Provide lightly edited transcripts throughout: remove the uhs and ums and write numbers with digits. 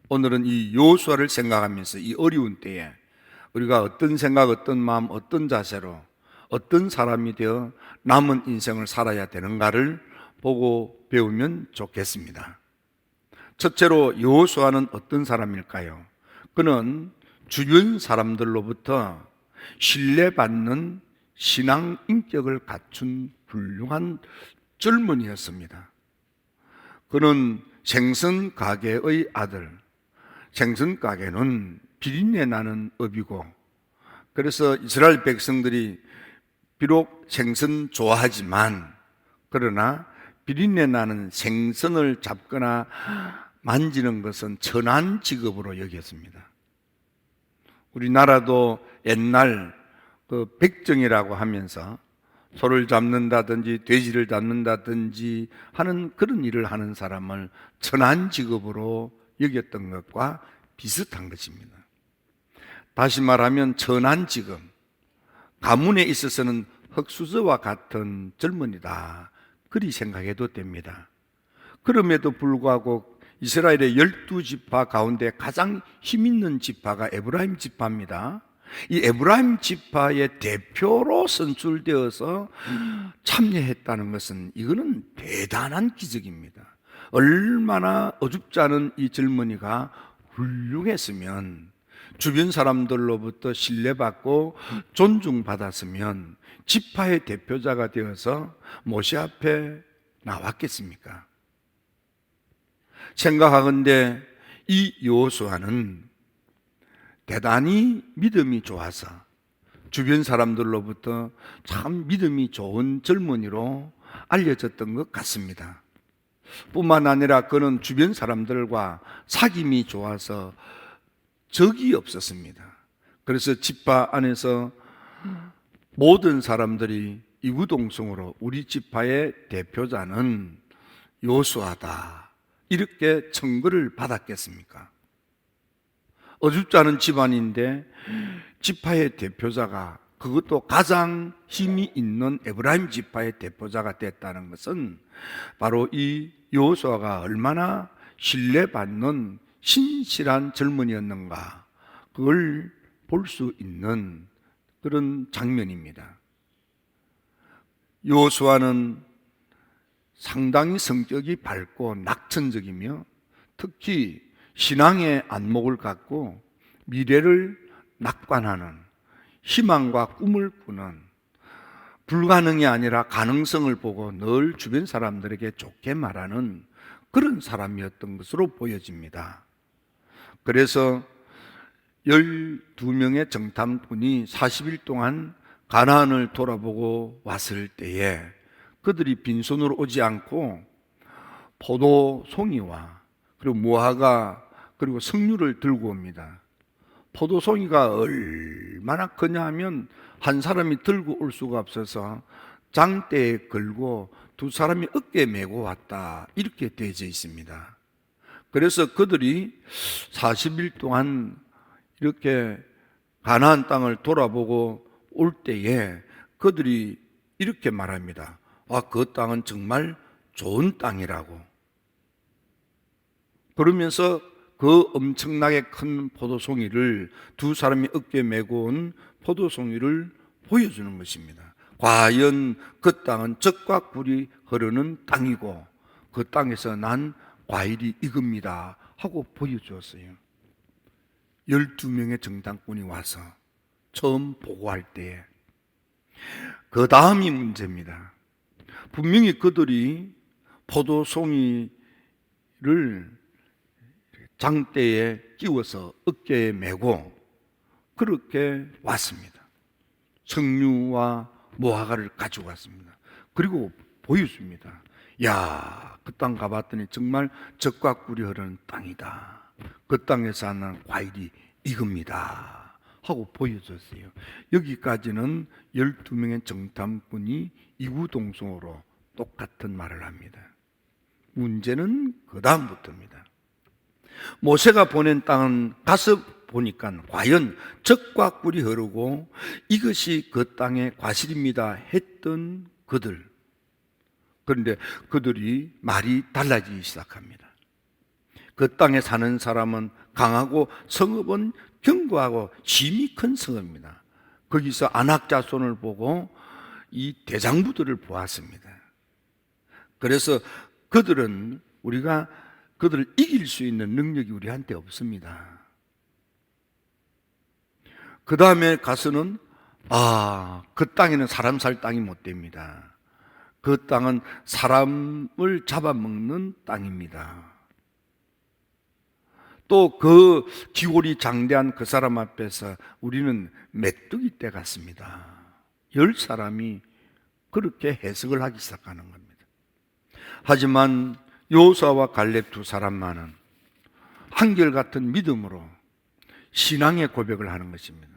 오늘은 이 여호수아를 생각하면서 이 어려운 때에 우리가 어떤 생각, 어떤 마음, 어떤 자세로 어떤 사람이 되어 남은 인생을 살아야 되는가를 보고 배우면 좋겠습니다. 첫째로 여호수아는 어떤 사람일까요? 그는 주변 사람들로부터 신뢰받는 신앙 인격을 갖춘 훌륭한 젊은이였습니다. 그는 생선 가게의 아들, 생선 가게는 비린내 나는 업이고, 그래서 이스라엘 백성들이 비록 생선 좋아하지만 그러나 비린내 나는 생선을 잡거나 만지는 것은 천한 직업으로 여겼습니다. 우리나라도 옛날 그 백정이라고 하면서 소를 잡는다든지 돼지를 잡는다든지 하는 그런 일을 하는 사람을 천한 직업으로 여겼던 것과 비슷한 것입니다. 다시 말하면 천한 직업, 가문에 있어서는 흙수저와 같은 젊은이다, 그리 생각해도 됩니다. 그럼에도 불구하고 이스라엘의 12지파 가운데 가장 힘있는 지파가 에브라임 지파입니다. 이 에브라임 지파의 대표로 선출되어서 참여했다는 것은 이거는 대단한 기적입니다. 얼마나 어줍지 않은 이 젊은이가 훌륭했으면, 주변 사람들로부터 신뢰받고 존중받았으면 지파의 대표자가 되어서 모세 앞에 나왔겠습니까? 생각하건대 이 여호수아는 대단히 믿음이 좋아서 주변 사람들로부터 참 믿음이 좋은 젊은이로 알려졌던 것 같습니다. 뿐만 아니라 그는 주변 사람들과 사귐이 좋아서 적이 없었습니다. 그래서 지파 안에서 모든 사람들이 이구동성으로 우리 지파의 대표자는 여호수아다, 이렇게 청구를 받았겠습니까? 어줍지 않은 집안인데 지파의 대표자가, 그것도 가장 힘이 있는 에브라임 지파의 대표자가 됐다는 것은 바로 이 여호수아가 얼마나 신뢰받는 신실한 젊은이였는가, 그걸 볼 수 있는 그런 장면입니다. 여호수아는 상당히 성격이 밝고 낙천적이며 특히 신앙의 안목을 갖고 미래를 낙관하는, 희망과 꿈을 꾸는, 불가능이 아니라 가능성을 보고 늘 주변 사람들에게 좋게 말하는 그런 사람이었던 것으로 보여집니다. 그래서 12명의 정탐꾼이 40일 동안 가나안을 돌아보고 왔을 때에 그들이 빈손으로 오지 않고 포도송이와 그리고 무화과 그리고 석류를 들고 옵니다. 포도송이가 얼마나 크냐 하면 한 사람이 들고 올 수가 없어서 장대에 걸고 두 사람이 어깨에 메고 왔다, 이렇게 되어져 있습니다. 그래서 그들이 40일 동안 이렇게 가나안 땅을 돌아보고 올 때에 그들이 이렇게 말합니다. 그 땅은 정말 좋은 땅이라고. 그러면서 그 엄청나게 큰 포도송이를, 두 사람이 어깨에 메고 온 포도송이를 보여주는 것입니다. 과연 그 땅은 젖과 꿀이 흐르는 땅이고 그 땅에서 난 과일이 이겁니다 하고 보여주었어요. 12명의 정탐꾼이 와서 처음 보고할 때에 그 다음이 문제입니다. 분명히 그들이 포도송이를 장대에 끼워서 어깨에 메고 그렇게 왔습니다. 석류와 무화과를 가지고 왔습니다. 그리고 보여줍니다. 야, 그 땅 가봤더니 정말 젖과 꿀이 흐르는 땅이다. 그 땅에서 하는 과일이 이겁니다 하고 보여줬어요. 여기까지는 12명의 정탐꾼이 이구동성으로 똑같은 말을 합니다. 문제는 그 다음부터입니다. 모세가 보낸 땅은 가서 보니까 과연 젖과 꿀이 흐르고 이것이 그 땅의 과실입니다 했던 그들. 그런데 그들이 말이 달라지기 시작합니다. 그 땅에 사는 사람은 강하고 성읍은 견고하고 심히 큰 성읍입니다. 거기서 안악 자손을 보고 이 대장부들을 보았습니다. 그래서 그들은 우리가 그들을 이길 수 있는 능력이 우리한테 없습니다. 그 다음에 가서는 그 땅에는 사람 살 땅이 못 됩니다. 그 땅은 사람을 잡아먹는 땅입니다. 또 그 기골이 장대한 그 사람 앞에서 우리는 메뚜기 떼 같습니다. 10사람이 그렇게 해석을 하기 시작하는 겁니다. 하지만 여호수아와 갈렙 두 사람만은 한결같은 믿음으로 신앙의 고백을 하는 것입니다.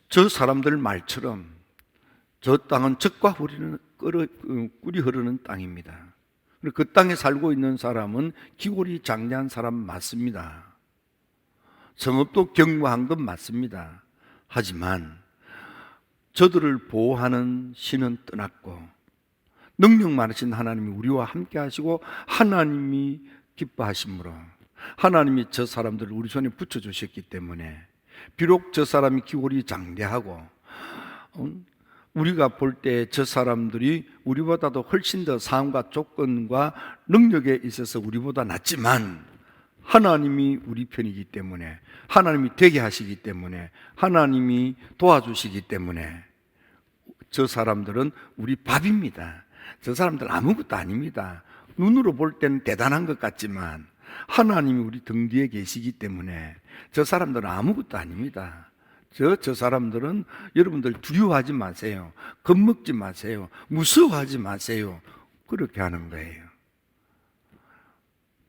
저 사람들 말처럼 저 땅은 젖과 꿀이 흐르는 땅입니다. 그 땅에 살고 있는 사람은 기골이 장대한 사람 맞습니다. 성읍도 견고한 건 맞습니다. 하지만 저들을 보호하는 신은 떠났고 능력 많으신 하나님이 우리와 함께 하시고 하나님이 기뻐하심으로 하나님이 저 사람들을 우리 손에 붙여주셨기 때문에 비록 저 사람이 기골이 장대하고 우리가 볼 때 저 사람들이 우리보다도 훨씬 더 상황과 조건과 능력에 있어서 우리보다 낫지만 하나님이 우리 편이기 때문에 하나님이 되게 하시기 때문에 하나님이 도와주시기 때문에 저 사람들은 우리 밥입니다. 저 사람들 아무것도 아닙니다. 눈으로 볼 때는 대단한 것 같지만 하나님이 우리 등 뒤에 계시기 때문에 저 사람들은 아무것도 아닙니다. 저 사람들은 여러분들 두려워하지 마세요. 겁먹지 마세요. 무서워하지 마세요. 그렇게 하는 거예요.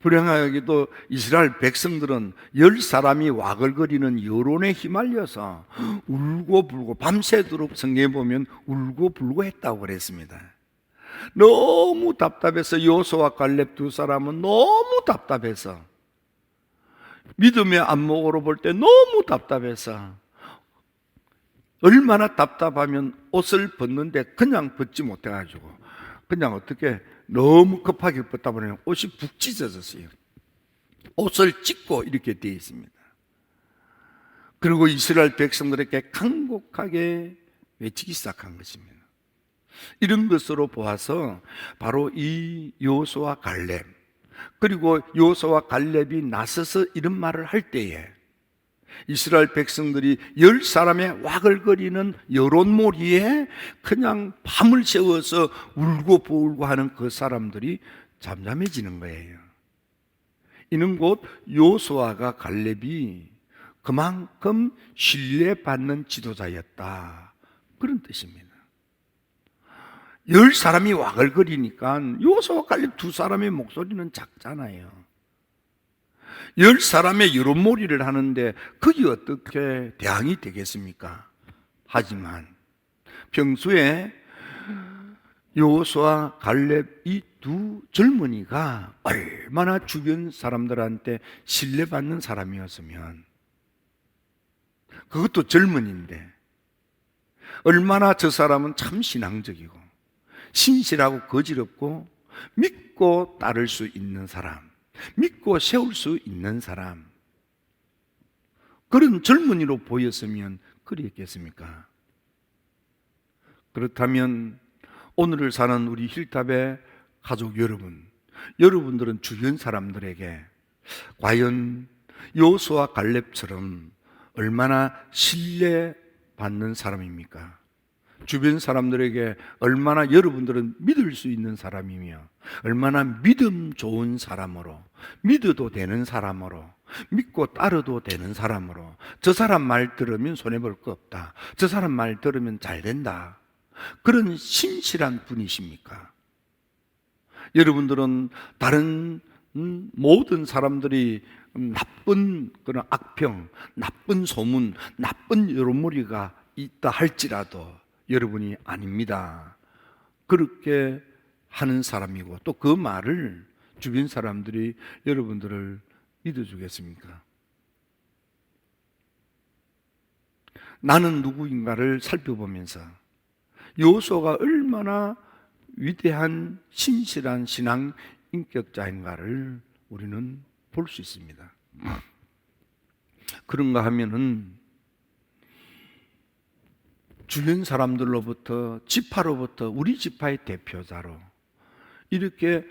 불행하게도 이스라엘 백성들은 10사람이 와글거리는 여론에 휘말려서 울고불고 밤새도록 성경에 보면 울고불고 했다고 그랬습니다. 너무 답답해서 여호수아와 갈렙 두 사람은 너무 답답해서 믿음의 안목으로 볼 때 너무 답답해서 얼마나 답답하면 옷을 벗는데 그냥 벗지 못해가지고 그냥 어떻게 너무 급하게 벗다 보니 옷이 북 찢어졌어요. 옷을 찢고 이렇게 되어 있습니다. 그리고 이스라엘 백성들에게 간곡하게 외치기 시작한 것입니다. 이런 것으로 보아서 바로 이 여호수아와 갈렙 그리고 여호수아와 갈렙이 나서서 이런 말을 할 때에 이스라엘 백성들이 10사람의 와글거리는 여론몰이에 그냥 밤을 새워서 울고 부울고 하는 그 사람들이 잠잠해지는 거예요. 이는 곧 여호수아가 갈렙이 그만큼 신뢰받는 지도자였다, 그런 뜻입니다. 10사람이 와글거리니까 여호수아와 갈렙 두 사람의 목소리는 작잖아요. 10사람의 여론몰이를 하는데 그게 어떻게 대항이 되겠습니까? 하지만 평소에 여호수아 갈렙 이 두 젊은이가 얼마나 주변 사람들한테 신뢰받는 사람이었으면, 그것도 젊은인데 얼마나 저 사람은 참 신앙적이고 신실하고 거지럽고 믿고 따를 수 있는 사람, 믿고 세울 수 있는 사람, 그런 젊은이로 보였으면 그랬겠습니까? 그렇다면 오늘을 사는 우리 힐탑의 가족 여러분, 여러분들은 주변 사람들에게 과연 여호수아 갈렙처럼 얼마나 신뢰받는 사람입니까? 주변 사람들에게 얼마나 여러분들은 믿을 수 있는 사람이며 얼마나 믿음 좋은 사람으로, 믿어도 되는 사람으로, 믿고 따르도 되는 사람으로, 저 사람 말 들으면 손해볼 거 없다, 저 사람 말 들으면 잘 된다, 그런 신실한 분이십니까? 여러분들은 다른 모든 사람들이 나쁜 그런 악평, 나쁜 소문, 나쁜 여론몰이가 있다 할지라도 여러분이 아닙니다. 그렇게 하는 사람이고 또 그 말을 주변 사람들이 여러분들을 믿어주겠습니까? 나는 누구인가를 살펴보면서 여호수아가 얼마나 위대한 신실한 신앙 인격자인가를 우리는 볼 수 있습니다. 그런가 하면은 주변 사람들로부터, 지파로부터 우리 지파의 대표자로 이렇게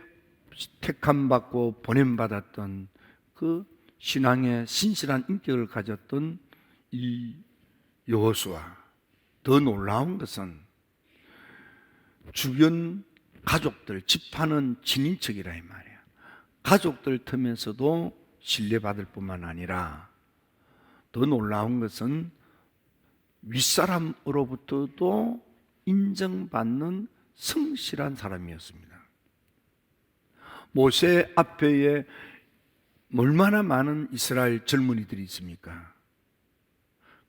택함받고 보냄받았던 그 신앙의 신실한 인격을 가졌던 이 여호수아, 더 놀라운 것은 주변 가족들, 지파는 친인척이라 이 말이야. 가족들 틈에서도 신뢰받을 뿐만 아니라 더 놀라운 것은 윗사람으로부터도 인정받는 성실한 사람이었습니다. 모세 앞에 얼마나 많은 이스라엘 젊은이들이 있습니까?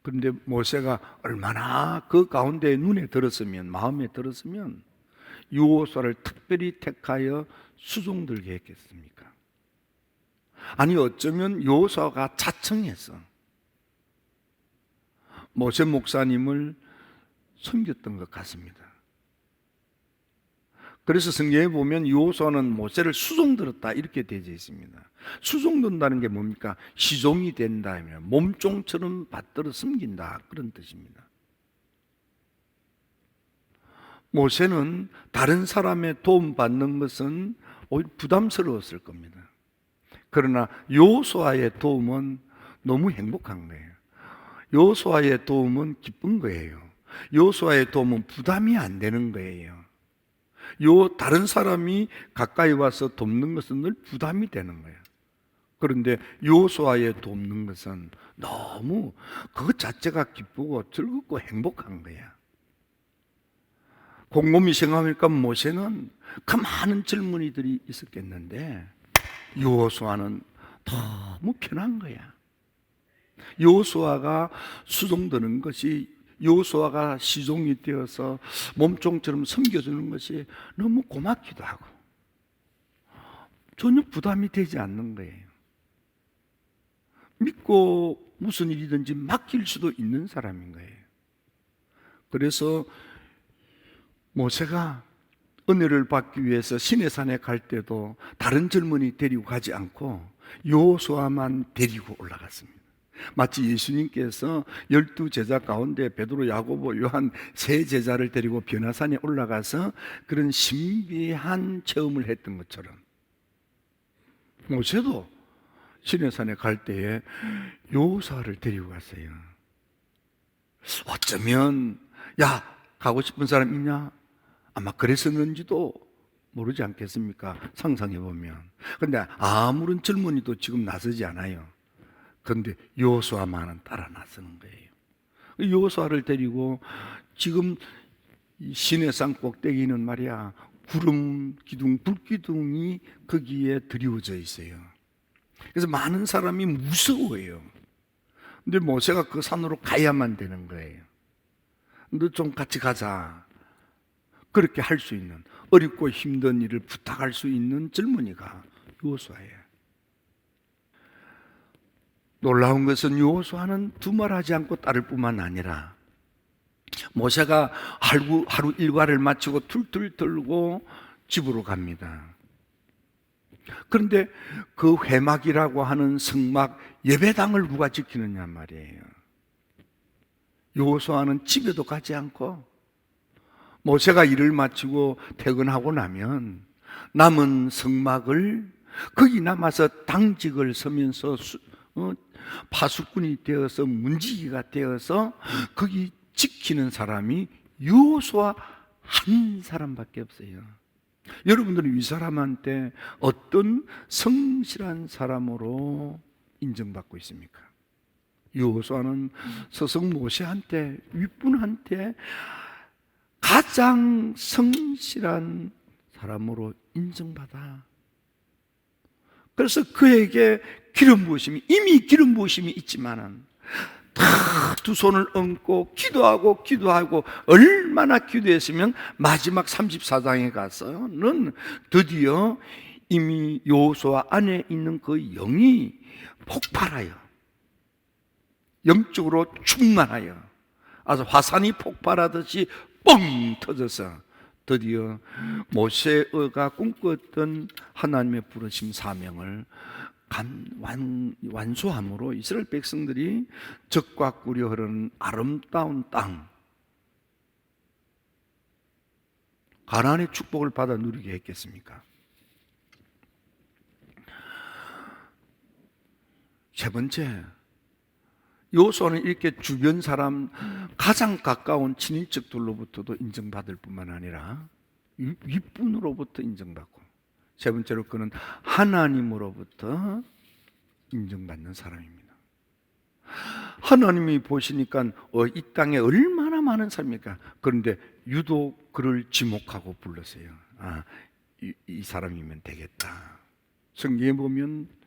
그런데 모세가 얼마나 그 가운데 눈에 들었으면, 마음에 들었으면 여호수아를 특별히 택하여 수종들게 했겠습니까? 아니 어쩌면 여호수아가 자청해서 모세 목사님을 섬겼던 것 같습니다. 그래서 성경에 보면 여호수아는 모세를 수종들었다 이렇게 되어 있습니다. 수종든다는 게 뭡니까? 시종이 된다, 몸종처럼 받들어 섬긴다, 그런 뜻입니다. 모세는 다른 사람의 도움 받는 것은 오히려 부담스러웠을 겁니다. 그러나 여호수아의 도움은 너무 행복한 거예요. 여호수아의 도움은 기쁜 거예요. 여호수아의 도움은 부담이 안 되는 거예요. 다른 사람이 가까이 와서 돕는 것은 늘 부담이 되는 거예요. 그런데 여호수아의 돕는 것은 너무 그것 자체가 기쁘고 즐겁고 행복한 거야. 곰곰이 생각하니까 모세는 그 많은 젊은이들이 있었겠는데 여호수아는 너무 편한 거야. 여호수아가 수종드는 것이, 여호수아가 시종이 되어서 몸종처럼 섬겨주는 것이 너무 고맙기도 하고 전혀 부담이 되지 않는 거예요. 믿고 무슨 일이든지 맡길 수도 있는 사람인 거예요. 그래서 모세가 은혜를 받기 위해서 시내산에 갈 때도 다른 젊은이 데리고 가지 않고 여호수아만 데리고 올라갔습니다. 마치 예수님께서 12제자 가운데 베드로, 야고보, 요한 세 제자를 데리고 변화산에 올라가서 그런 신비한 체험을 했던 것처럼 모세도 시내산에 갈 때에 여호수아를 데리고 갔어요. 어쩌면 야, 가고 싶은 사람 있냐? 아마 그랬었는지도 모르지 않겠습니까? 상상해 보면. 그런데 아무런 젊은이도 지금 나서지 않아요. 그런데 여호수아만은 따라 나서는 거예요. 여호수아를 데리고 지금 시내산 꼭대기는 말이야, 구름 기둥, 불기둥이 거기에 드리워져 있어요. 그래서 많은 사람이 무서워해요. 근데 모세가 그 산으로 가야만 되는 거예요. 너 좀 같이 가자. 그렇게 할 수 있는, 어렵고 힘든 일을 부탁할 수 있는 젊은이가 여호수아예요. 놀라운 것은 여호수아는 두말하지 않고 따를 뿐만 아니라 모세가 하루 일과를 마치고 툴툴 떨고 집으로 갑니다. 그런데 그 회막이라고 하는 성막 예배당을 누가 지키느냐 말이에요. 여호수아는 집에도 가지 않고 모세가 일을 마치고 퇴근하고 나면 남은 성막을 거기 남아서 당직을 서면서 파수꾼이 되어서 문지기가 되어서 거기 지키는 사람이 여호수아 한 사람밖에 없어요. 여러분들은 이 사람한테 어떤 성실한 사람으로 인정받고 있습니까? 여호수아는 스승 모세한테, 윗분한테 가장 성실한 사람으로 인정받아. 그래서 그에게 기름 부으심이, 이미 기름 부으심이 있지만은 다 두 손을 얹고 기도하고 얼마나 기도했으면 마지막 34장에 가서는 드디어 이미 여호수아 안에 있는 그 영이 폭발하여, 영적으로 충만하여 아주 화산이 폭발하듯이 뻥 터져서 드디어 모세가 꿈꿨던 하나님의 부르심 사명을 완수함으로 이스라엘 백성들이 적과 꿀이 흐르는 아름다운 땅, 가나안의 축복을 받아 누리게 했겠습니까? 세 번째, 여호수아는 이렇게 주변 사람, 가장 가까운 친인척들로부터도 인정받을 뿐만 아니라 윗분으로부터 인정받고, 세 번째로 그는 하나님으로부터 인정받는 사람입니다. 하나님이 보시니까 이 땅에 얼마나 많은 사람입니까? 그런데 유독 그를 지목하고 불렀어요. 이 사람이면 되겠다. 성경에 보면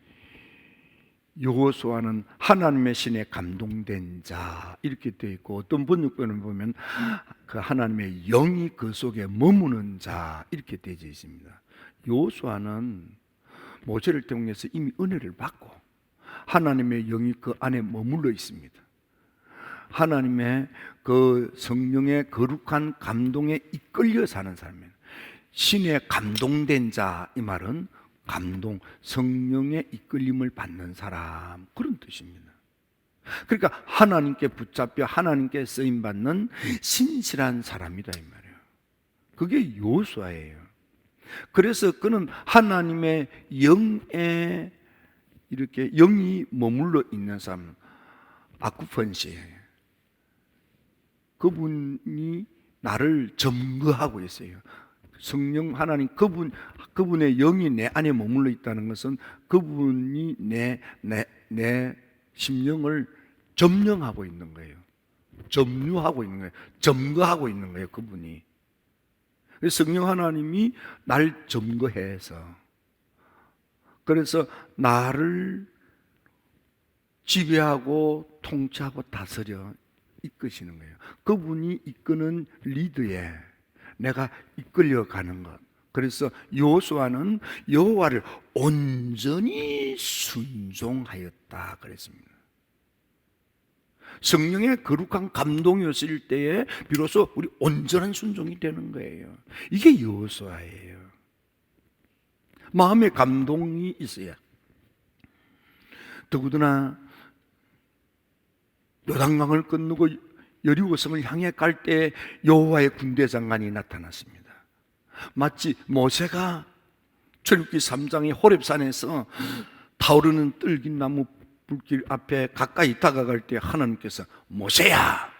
여호수아는 하나님의 신에 감동된 자 이렇게 되어 있고, 어떤 번역본을 보면 그 하나님의 영이 그 속에 머무는 자 이렇게 되어 있습니다. 여호수아는 모세를 통해서 이미 은혜를 받고 하나님의 영이 그 안에 머물러 있습니다. 하나님의 그 성령의 거룩한 감동에 이끌려 사는 사람이에요. 신에 감동된 자, 이 말은 감동, 성령의 이끌림을 받는 사람, 그런 뜻입니다. 그러니까 하나님께 붙잡혀 하나님께 쓰임받는 신실한 사람이다 이 말이에요. 그게 여호수아예요. 그래서 그는 하나님의 영에 이렇게 영이 머물러 있는 사람, 아쿠펀시예요. 그분이 나를 점거하고 있어요. 성령 하나님 그분의 영이 내 안에 머물러 있다는 것은 그분이 내 심령을 점령하고 있는 거예요. 점유하고 있는 거예요. 점거하고 있는 거예요. 그분이. 성령 하나님이 날 점거해서, 그래서 나를 지배하고 통치하고 다스려 이끄시는 거예요. 그분이 이끄는 리드에 내가 이끌려가는 것. 그래서 여호수아는 여호와를 온전히 순종하였다 그랬습니다. 성령의 거룩한 감동이 왔을 때에 비로소 우리 온전한 순종이 되는 거예요. 이게 여호수아예요. 마음의 감동이 있어야. 더구나 요단강을 건너고 여리고성을 향해 갈 때 여호와의 군대 장관이 나타났습니다. 마치 모세가 출애굽기 3장의 호렙산에서 타오르는 떨긴나무 불길 앞에 가까이 다가갈 때 하나님께서 모세야,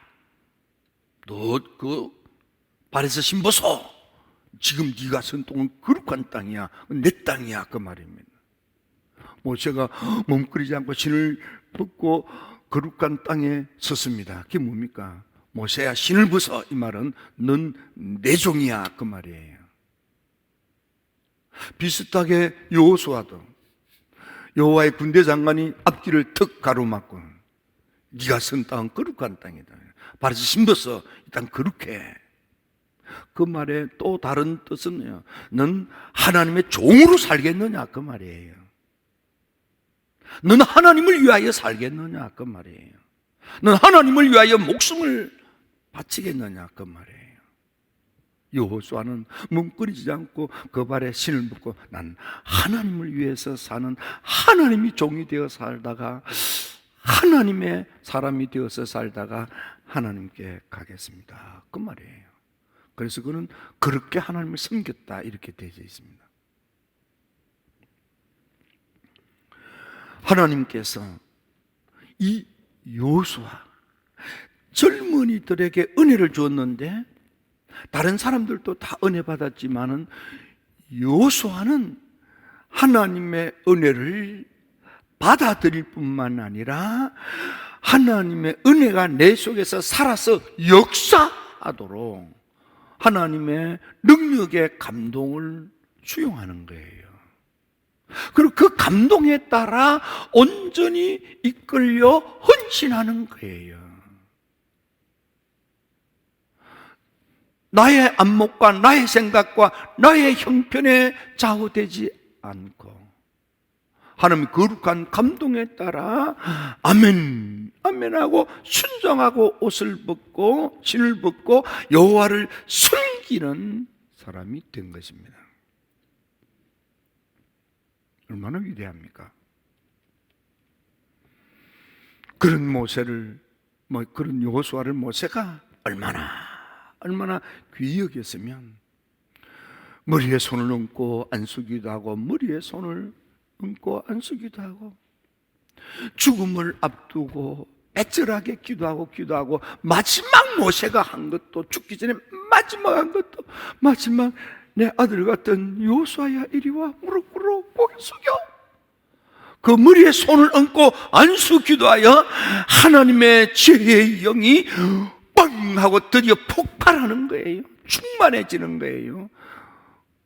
너 그 발에서 신 벗어. 지금 네가 선 땅은 거룩한 땅이야. 내 땅이야. 그 말입니다. 모세가 멈거리지 않고 신을 벗고 거룩한 땅에 섰습니다. 그게 뭡니까? 모세야, 신을 벗어. 이 말은 넌 내 종이야. 그 말이에요. 비슷하게 여호수아도 여호와의 군대 장관이 앞길을 턱 가로막고 네가 선 땅은 거룩한 땅이다. 발에서 신 벗어. 이 땅 거룩해. 그 말에 또 다른 뜻은요, 넌 하나님의 종으로 살겠느냐 그 말이에요. 넌 하나님을 위하여 살겠느냐 그 말이에요. 넌 하나님을 위하여 목숨을 바치겠느냐 그 말이에요. 여호수아는 뭉클이지 않고 그 발에 신을 묶고 난 하나님을 위해서 사는 하나님의 종이 되어 살다가 하나님의 사람이 되어서 살다가 하나님께 가겠습니다 그 말이에요. 그래서 그는 그렇게 하나님을 섬겼다 이렇게 되어 있습니다. 하나님께서 이 여호수아 젊은이들에게 은혜를 주었는데 다른 사람들도 다 은혜 받았지만은 여호수아는 하나님의 은혜를 받아들일 뿐만 아니라 하나님의 은혜가 내 속에서 살아서 역사하도록 하나님의 능력의 감동을 수용하는 거예요. 그리고 그 감동에 따라 온전히 이끌려 헌신하는 거예요. 나의 안목과 나의 생각과 나의 형편에 좌우되지 않고 하나님의 거룩한 감동에 따라 아멘, 아멘하고 순종하고 옷을 벗고 신을 벗고 여호와를 섬기는 사람이 된 것입니다. 얼마나 위대합니까? 그런 모세를, 그런 여호수아를 모세가 얼마나 귀히 여겼으면 머리에 손을 얹고 안수기도 하고, 머리에 손을 얹고 안수기도 하고, 죽음을 앞두고 애절하게 기도하고 마지막 모세가 한 것도, 죽기 전에 마지막 한 것도, 마지막 내 아들 같은 여호수아야 이리 와, 무릎 꿇어 고개 숙여, 그 머리에 손을 얹고 안수 기도하여 하나님의 지혜의 영이 빵 하고 드디어 폭발하는 거예요. 충만해지는 거예요.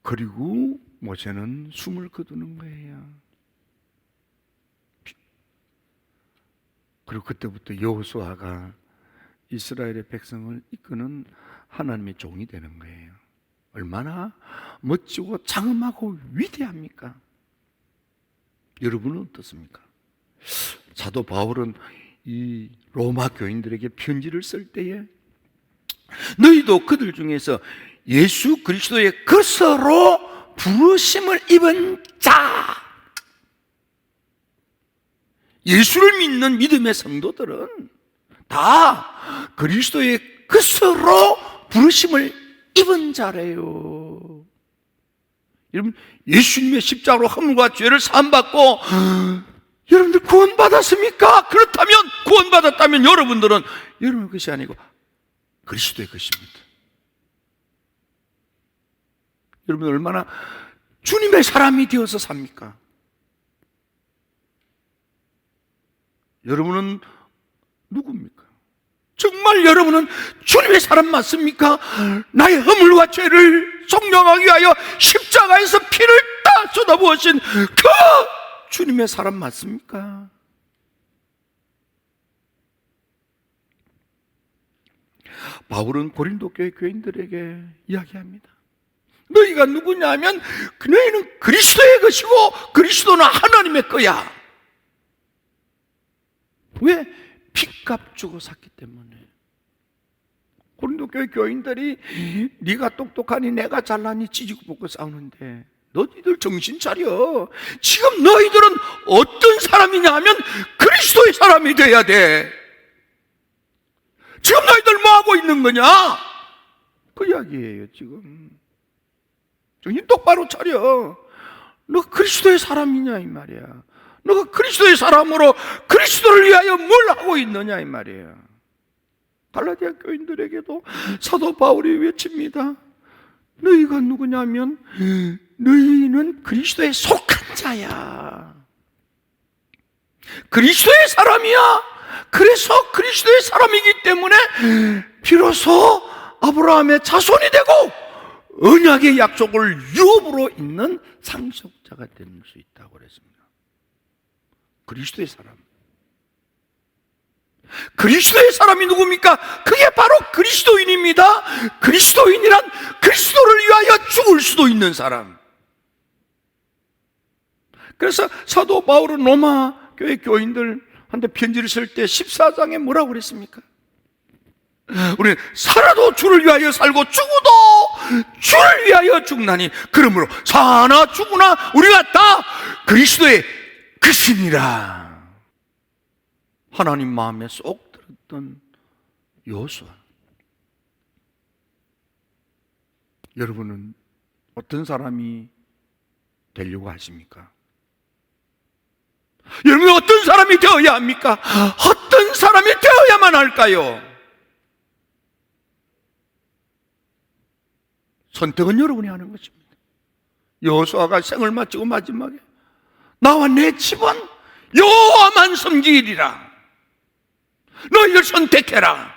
그리고 모세는 숨을 거두는 거예요. 그리고 그때부터 여호수아가 이스라엘의 백성을 이끄는 하나님의 종이 되는 거예요. 얼마나 멋지고 장엄하고 위대합니까? 여러분은 어떻습니까? 사도 바울은 이 로마 교인들에게 편지를 쓸 때에 너희도 그들 중에서 예수 그리스도의 것으로 부르심을 입은 자, 예수를 믿는 믿음의 성도들은 다 그리스도의 것으로 부르심을 입은 자래요. 여러분, 예수님의 십자가로 허물과 죄를 사함받고 여러분들 구원받았습니까? 그렇다면, 구원받았다면 여러분들은 여러분의 것이 아니고 그리스도의 것입니다. 여러분 얼마나 주님의 사람이 되어서 삽니까? 여러분은 누굽니까? 정말 여러분은 주님의 사람 맞습니까? 나의 허물과 죄를 속량하기 위하여 십자가에서 피를 다 쏟아부으신 그 주님의 사람 맞습니까? 바울은 고린도 교회 교인들에게 이야기합니다. 너희가 누구냐면 너희는 그리스도의 것이고 그리스도는 하나님의 거야. 왜? 핏값 주고 샀기 때문에. 고린도 교회 교인들이 네가 똑똑하니 내가 잘나니 찌지고 볶고 싸우는데 너희들 정신 차려. 지금 너희들은 어떤 사람이냐 하면 그리스도의 사람이 돼야 돼. 지금 너희들 뭐 하고 있는 거냐? 그 이야기예요. 지금 정신 똑바로 차려. 너 그리스도의 사람이냐 이 말이야. 너가 그리스도의 사람으로 그리스도를 위하여 뭘 하고 있느냐 이 말이에요. 갈라디아 교인들에게도 사도 바울이 외칩니다. 너희가 누구냐면 너희는 그리스도에 속한 자야. 그리스도의 사람이야. 그래서 그리스도의 사람이기 때문에 비로소 아브라함의 자손이 되고 언약의 약속을 유업으로 있는 상속자가 될 수 있다고 그랬습니다. 그리스도의 사람. 그리스도의 사람이 누굽니까? 그게 바로 그리스도인입니다. 그리스도인이란 그리스도를 위하여 죽을 수도 있는 사람. 그래서 사도 바울은 로마 교회 교인들한테 편지를 쓸 때 14장에 뭐라고 그랬습니까? 우리는 살아도 주를 위하여 살고 죽어도 주를 위하여 죽나니 그러므로 사나 죽으나 우리가 다 그리스도의 것이니라. 하나님 마음에 쏙 들었던 여호수아. 여러분은 어떤 사람이 되려고 하십니까? 여러분은 어떤 사람이 되어야 합니까? 어떤 사람이 되어야만 할까요? 선택은 여러분이 하는 것입니다. 여호수아가 생을 마치고 마지막에 나와 내 집은 여호와만 섬기리라. 너희들 선택해라.